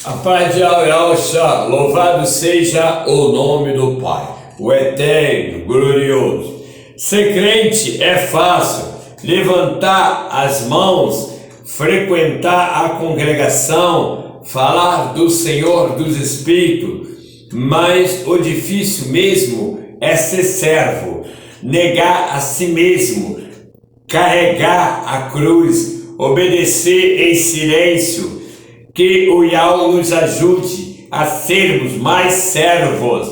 A paz de Yahshua, louvado seja o nome do Pai, o eterno, glorioso. Ser crente é fácil, levantar as mãos, frequentar a congregação, falar do Senhor dos Espíritos, mas o difícil mesmo é ser servo, negar a si mesmo, carregar a cruz, obedecer em silêncio. Que o Yahweh nos ajude a sermos mais servos.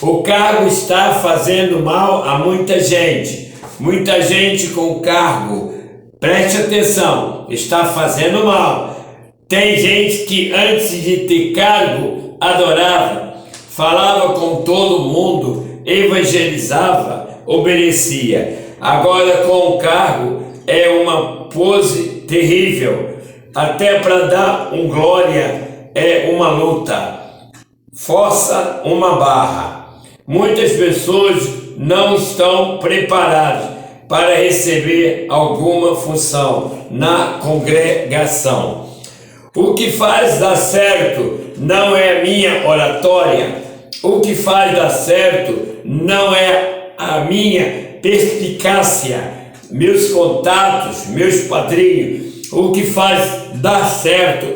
O cargo está fazendo mal a muita gente com cargo, preste atenção, está fazendo mal. Tem gente que antes de ter cargo adorava, falava com todo mundo, evangelizava, obedecia. Agora com o cargo é uma pose terrível. Até para dar um glória é uma luta, força uma barra. Muitas pessoas não estão preparadas para receber alguma função na congregação. O que faz dar certo não é a minha oratória, o que faz dar certo não é a minha perspicácia, meus contatos, meus padrinhos. O que faz dar certo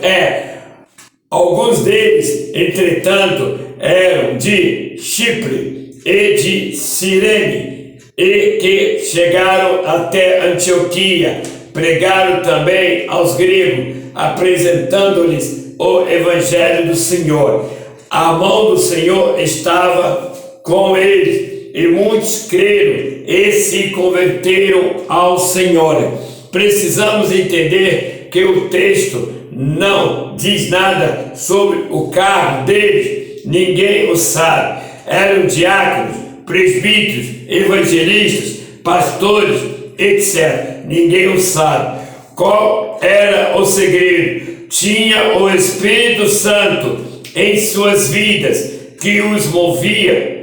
alguns deles, entretanto, eram de Chipre e de Cirene, e que chegaram até Antioquia, pregaram também aos gregos, apresentando-lhes o Evangelho do Senhor. A mão do Senhor estava com eles, e muitos creram e se converteram ao Senhor. Precisamos entender que o texto não diz nada sobre o cargo deles, ninguém o sabe. Eram diáconos, presbíteros, evangelistas, pastores, etc. Ninguém o sabe. Qual era o segredo? Tinha o Espírito Santo em suas vidas que os movia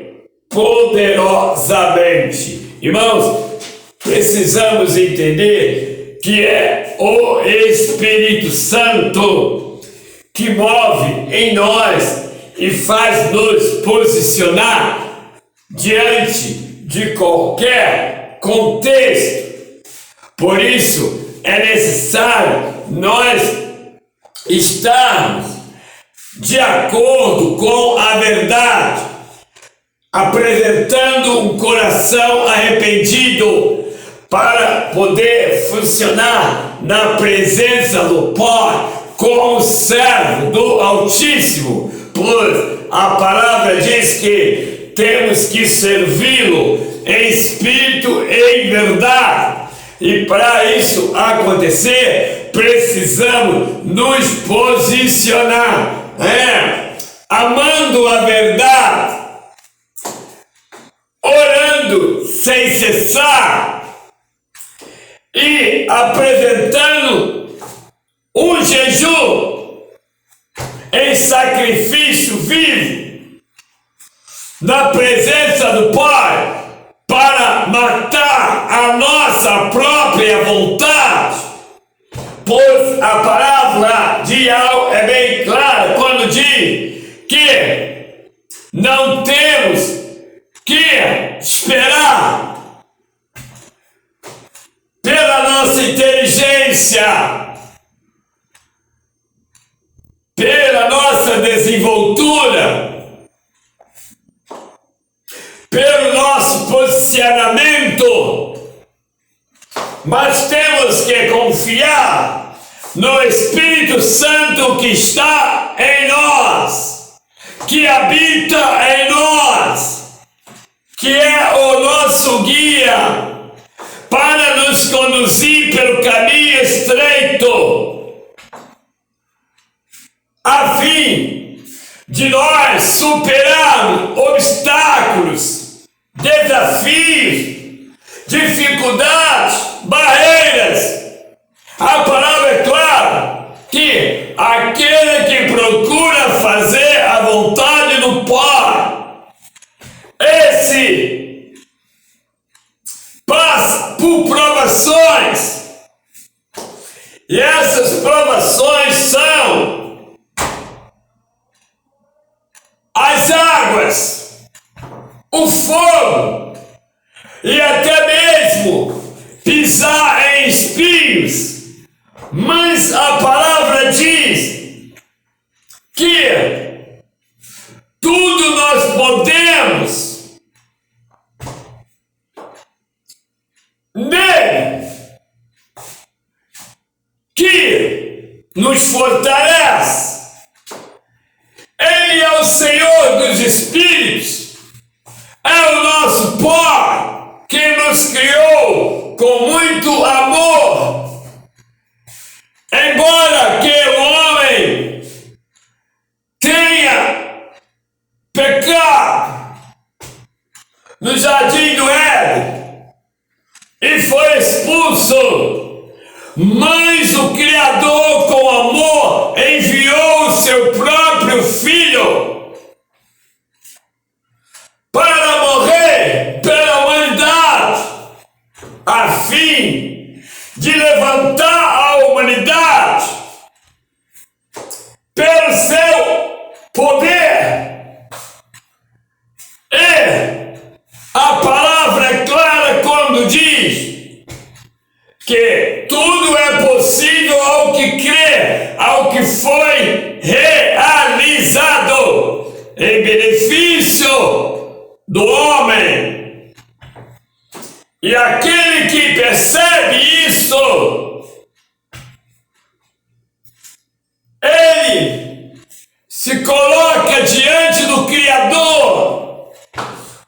poderosamente. Irmãos, precisamos entender que é o Espírito Santo que move em nós e faz nos posicionar diante de qualquer contexto. Por isso é necessário nós estarmos de acordo com a verdade, apresentando um coração arrependido para poder funcionar na presença do Pai como servo do Altíssimo, pois a palavra diz que temos que servi-lo em espírito e em verdade, e para isso acontecer precisamos nos posicionar, amando a verdade, orando sem cessar e apresentando um jejum em sacrifício vivo na presença do Pai para matar a nossa própria vontade, pois a palavra de Yahweh é bem clara quando diz que não temos que esperar pela nossa inteligência, pela nossa desenvoltura, pelo nosso posicionamento, mas temos que confiar no Espírito Santo que está em nós, que habita em nós, que é o nosso guia para nos conduzir pelo caminho estreito, a fim de nós superarmos obstáculos, desafios, dificuldades, barreiras. A palavra é clara que aquele que procura fazer a vontade do Pai, esse passa por provações, e essas provações são águas, o fogo e até mesmo pisar em espinhos. Mas a palavra diz que tudo nós podemos nele que nos fortalece. Ele é o Senhor dos Espíritos, é o nosso Pai que nos criou com muito amor. Embora que o homem tenha pecado no jardim do Éden e foi expulso, mas o Criador, com amor, enviou o seu próprio Filho para morrer pela humanidade, a fim de levantar a humanidade pelo seu poder. E a palavra é clara quando diz que tudo é possível ao que crê, ao que foi realizado em benefício do homem. E aquele que percebe isso, ele se coloca diante do Criador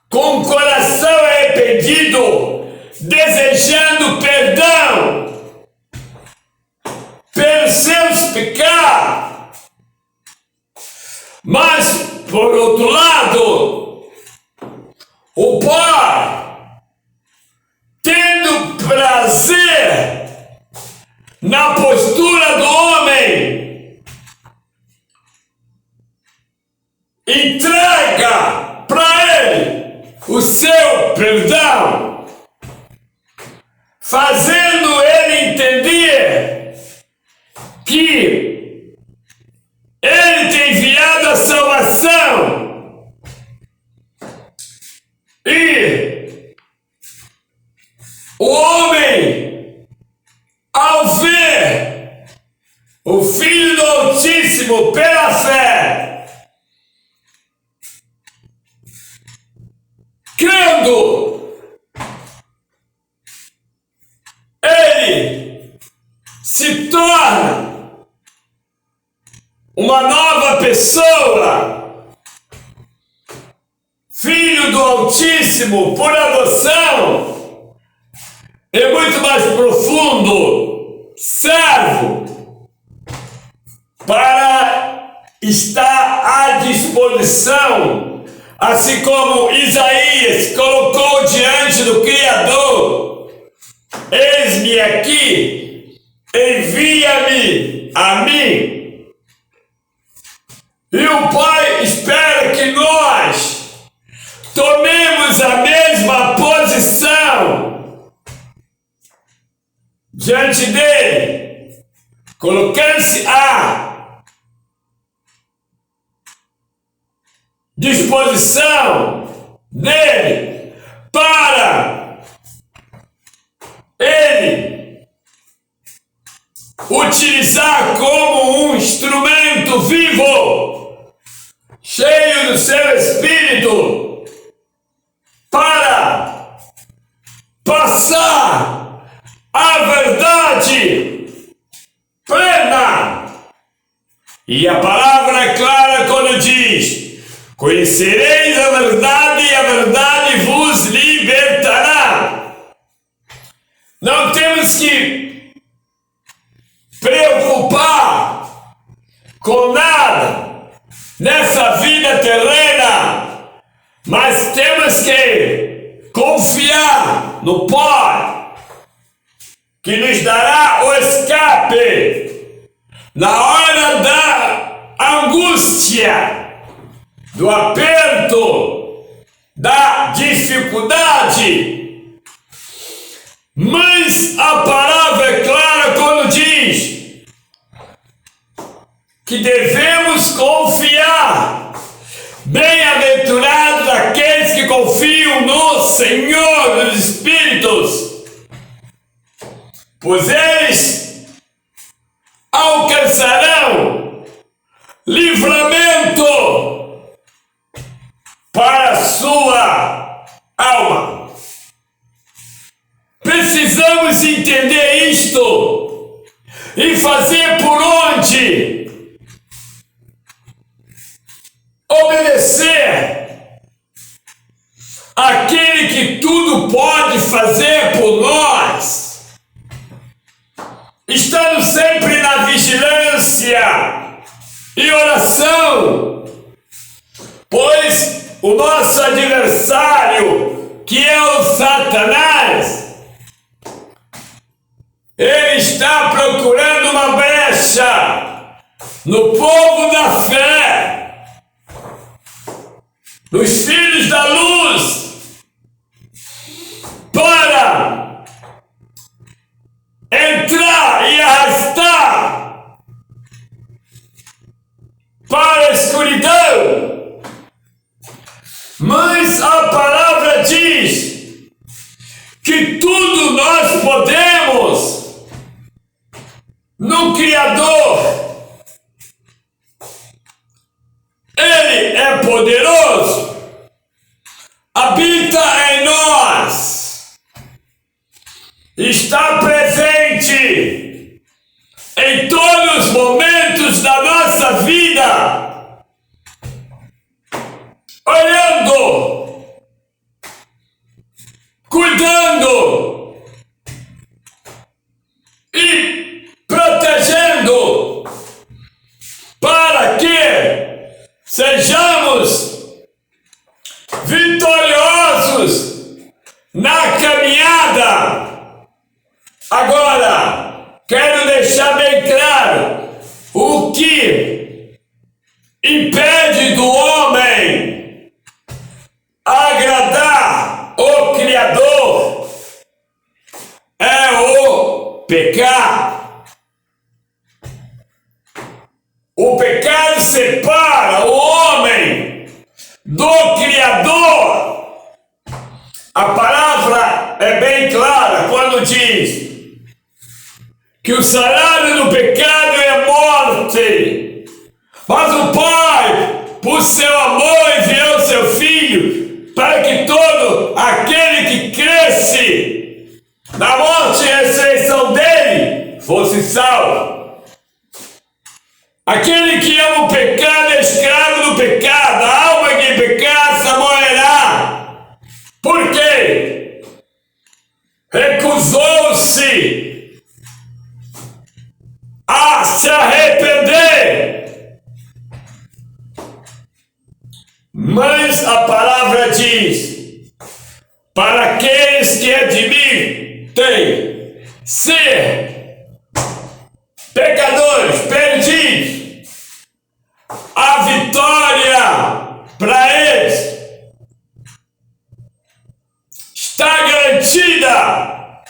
com o coração arrependido, desejando perdão pelos seus pecados. Mas, por outro lado, o Pai, tendo prazer na postura do homem, entrega para ele o seu perdão, fazendo ele entender que ele tem enviado a salvação. E o homem, ao ver o Filho do Altíssimo pela fé, crendo, ele se torna uma nova pessoa, filho do Altíssimo por adoção, e muito mais profundo, servo, para estar à disposição, assim como Isaías colocou diante do Criador: eis-me aqui, envia-me a mim. E o Pai espera que nós tomemos a mesma posição diante dele, colocando-se à disposição dele para ele utilizar como um instrumento vivo, cheio do seu espírito, para passar a verdade plena. E a palavra é clara quando diz: conhecereis a verdade e a verdade vos libertará. Não temos que preocupar com nada nessa vida terrena, mas temos que confiar no Pai, que nos dará o escape na hora da angústia, do aperto, da dificuldade. Mas a palavra é clara quando diz que devemos confiar. Bem-aventurado confiam no Senhor dos Espíritos, pois eles alcançarão livramento para a sua alma. Precisamos entender isto e fazer por onde obedecer aquele que tudo pode fazer por nós, estando sempre na vigilância e oração, pois o nosso adversário, que é o Satanás, ele está procurando uma brecha no povo da fé, nos filhos da luz, para entrar e arrastar para a escuridão. Mas a palavra diz que tudo nós podemos no Criador. Ele é poderoso, habita em nós, está presente em todos os momentos da nossa vida, olhando, cuidando e protegendo para que sejamos vitoriosos na caminhada. Agora, quero deixar bem claro o que impede do homem agradar o Criador é o pecado. O pecado separa o homem do Criador. A palavra é bem clara quando diz que o salário do pecado é a morte. Mas o Pai, por seu amor, enviou seu Filho para que todo aquele que cresce na morte e ressurreição dele fosse salvo. Aquele que ama o pecado é escravo do pecado. A alma que pecar morrerá. Por quê? Recusou-se a se arrepender. Mas a palavra diz: para aqueles que admitem ser pecadores, perdidos, a vitória para eles está garantida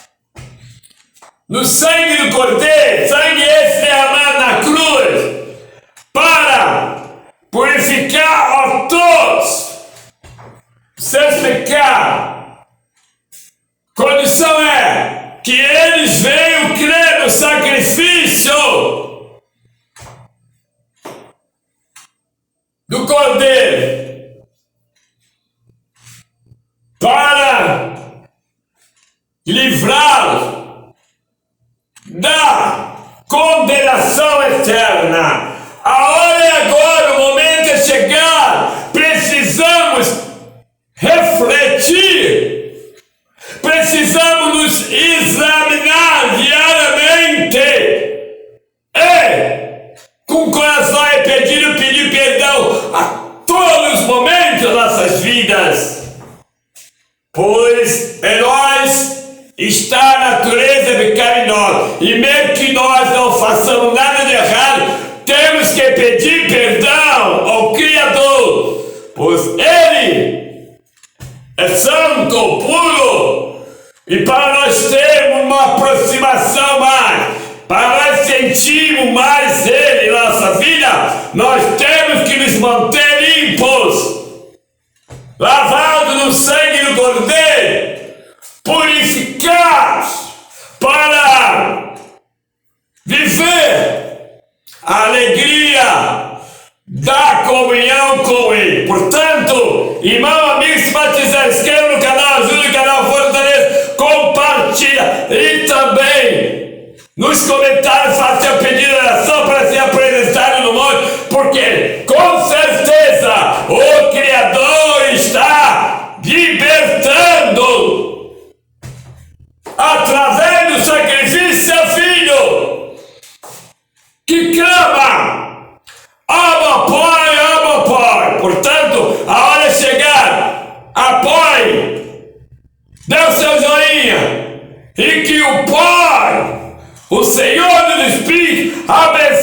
no sangue do Cordeiro, sangue esse derramado na cruz, para purificar a todos seus pecados. Condição é que eles venham crer no sacrifício do Cordeiro para livrá-los da condenação eterna. A hora é agora, o momento é chegar. Precisamos refletir, precisamos nos examinar diariamente com o coração arrependido, pedir perdão a todos os momentos das nossas vidas, pois em nós está a natureza pecaminosa, e mesmo que nós não façamos nada de errado, temos que pedir perdão ao Criador, pois Ele é santo, puro, e para nós termos uma aproximação mais, para nós sentirmos mais Ele em nossa vida, nós temos que nos manter limpos. lavado no sangue do Cordeiro, purificados para viver a alegria da comunhão com Ele. Portanto, irmão, amigo, se batizar, inscreva no canal, ajude o canal Fortaleza, compartilha e também nos comentários faça seu pedido de oração para ser apresentado no monte, porque com certeza o Criador está libertando através do sacrifício de seu Filho, que clama: Abba Pai, Abba Pai. Portanto, a hora é chegar, apoie, dê o seu joinha, e que o Pai, o Senhor dos Espíritos, abençoe